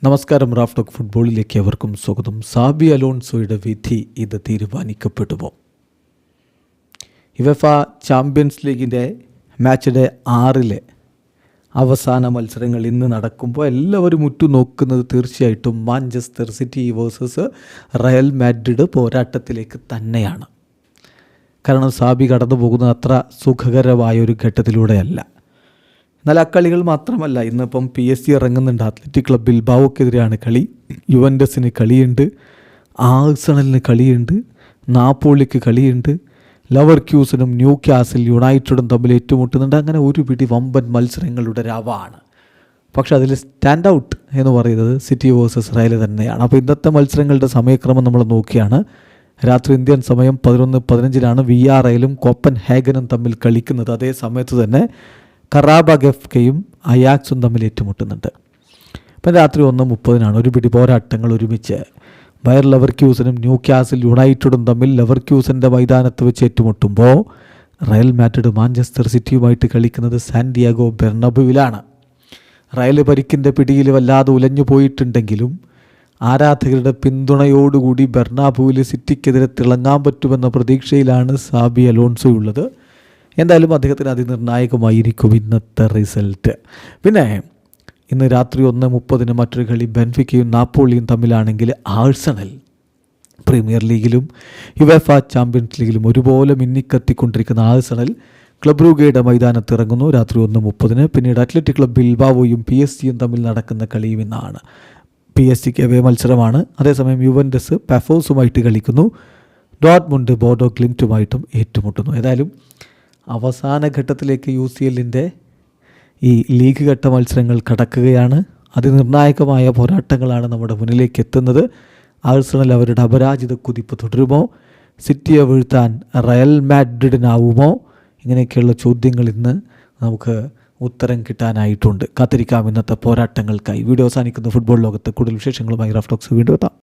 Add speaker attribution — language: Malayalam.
Speaker 1: നമസ്കാരം. റാഫ് ടോക്ക് ഫുട്ബോളിലേക്ക് അവർക്കും സ്വാഗതം. സാബി അലോൺസോയുടെ വിധി ഇത് തീരുമാനിക്കപ്പെടുമോ? യുവേഫ ചാമ്പ്യൻസ് ലീഗിൻ്റെ മാച്ച് ഡേ 6 അവസാന മത്സരങ്ങൾ ഇന്ന് നടക്കുമ്പോൾ എല്ലാവരും ഉറ്റുനോക്കുന്നത് തീർച്ചയായിട്ടും Manchester City versus Real Madrid പോരാട്ടത്തിലേക്ക് തന്നെയാണ്. കാരണം സാബി കടന്നു പോകുന്നത് അത്ര സുഖകരമായൊരു ഘട്ടത്തിലൂടെയല്ല. എന്നാൽ ആ കളികൾ മാത്രമല്ല, ഇന്നിപ്പം PSG ഇറങ്ങുന്നുണ്ട്. അത്ലറ്റിക് ക്ലബ് ബിൽബാവോക്കെതിരെയാണ് കളി, യുവൻറ്റസിന് കളിയുണ്ട്, ആഴ്സണലിന് കളിയുണ്ട്, നാപ്പോളിക്ക് കളിയുണ്ട്, ലവർക്യൂസനും ന്യൂ കാസിൽ യുണൈറ്റഡും തമ്മിൽ ഏറ്റുമുട്ടുന്നുണ്ട്. അങ്ങനെ ഒരു പിടി വമ്പൻ മത്സരങ്ങളുടെ രാവാണ്. പക്ഷേ അതിൽ സ്റ്റാൻഡ് ഔട്ട് എന്ന് പറയുന്നത് സിറ്റി വേഴ്സസ് റയൽ തന്നെയാണ്. അപ്പോൾ മത്സരങ്ങളുടെ സമയക്രമം നമ്മൾ നോക്കിയാണ്. രാത്രി ഇന്ത്യൻ സമയം 11:15 VRLും കോപ്പൻഹേഗനും തമ്മിൽ കളിക്കുന്നത്. അതേ സമയത്ത് തന്നെ കറാബാഗ് FKയും അയാക്സും തമ്മിൽ ഏറ്റുമുട്ടുന്നുണ്ട്. ഇപ്പം രാത്രി 1:30 ഒരു പിടി പോരാട്ടങ്ങൾ ഒരുമിച്ച്. ബയർ ലെവർക്യൂസനും ന്യൂ കാസിൽ യുണൈറ്റഡും തമ്മിൽ ലെവർക്യൂസൻ്റെ മൈതാനത്ത് വെച്ച് ഏറ്റുമുട്ടുമ്പോൾ റയൽ മാഡ്രിഡ് മാഞ്ചസ്റ്റർ സിറ്റിയുമായിട്ട് കളിക്കുന്നത് സാന്റിയാഗോ ബെർണബുവിലാണ്. റയൽ പരിക്കിൻ്റെ പിടിയിൽ വല്ലാതെ ഉലഞ്ഞു പോയിട്ടുണ്ടെങ്കിലും ആരാധകരുടെ പിന്തുണയോടുകൂടി ബെർണാബുവിൽ സിറ്റിക്കെതിരെ തിളങ്ങാൻ പറ്റുമെന്ന പ്രതീക്ഷയിലാണ് സാബി അലോൺസോ ഉള്ളത്. എന്തായാലും അദ്ദേഹത്തിന് അതിനിർണായകമായിരിക്കും ഇന്നത്തെ റിസൾട്ട്. പിന്നെ ഇന്ന് രാത്രി 1:30 മറ്റൊരു കളി ബെൻഫിക്കയും നാപ്പോളിയും തമ്മിലാണെങ്കിൽ ആഴ്സണൽ പ്രീമിയർ ലീഗിലും യുവേഫ ചാമ്പ്യൻസ് ലീഗിലും ഒരുപോലെ മിന്നിക്കത്തിക്കൊണ്ടിരിക്കുന്ന ആഴ്സണൽ ക്ലബ് ബ്രൂഗയുടെ മൈതാനത്ത് ഇറങ്ങുന്നു രാത്രി 1:30. പിന്നീട് അത്ലറ്റിക് ക്ലബ് ബിൽബാവോയും PSG തമ്മിൽ നടക്കുന്ന കളിയും ഇന്നാണ്. PSG അവേ മത്സരമാണ്. അതേസമയം യുവൻറ്റസ് പാഫോസുമായിട്ട് കളിക്കുന്നു. ഡോർട്ട്മുണ്ട് ബോഡോ ഗ്ലിംറ്റുമായിട്ടും ഏറ്റുമുട്ടുന്നു. ഏതായാലും അവസാന ഘട്ടത്തിലേക്ക് UCLൻ്റെ ഈ ലീഗ് ഘട്ട മത്സരങ്ങൾ കടക്കുകയാണ്. അതിനിർണായകമായ പോരാട്ടങ്ങളാണ് നമ്മുടെ മുന്നിലേക്ക് എത്തുന്നത്. ആഴ്സണൽ അവരുടെ അപരാജിത കുതിപ്പ് തുടരുമോ? സിറ്റിയെ വീഴ്ത്താൻ റയൽ മാഡ്രിഡിനാവുമോ? ഇങ്ങനെയൊക്കെയുള്ള ചോദ്യങ്ങൾ ഇന്ന് നമുക്ക് ഉത്തരം കിട്ടാനായിട്ടുണ്ട്. കാത്തിരിക്കാം ഇന്നത്തെ പോരാട്ടങ്ങൾക്കായി. വീഡിയോ അവസാനിക്കുന്ന ഫുട്ബോൾ ലോകത്ത് കൂടുതൽ വിശേഷങ്ങളുമായി റാഫ് ടോക്സ് വീണ്ടും എത്താം.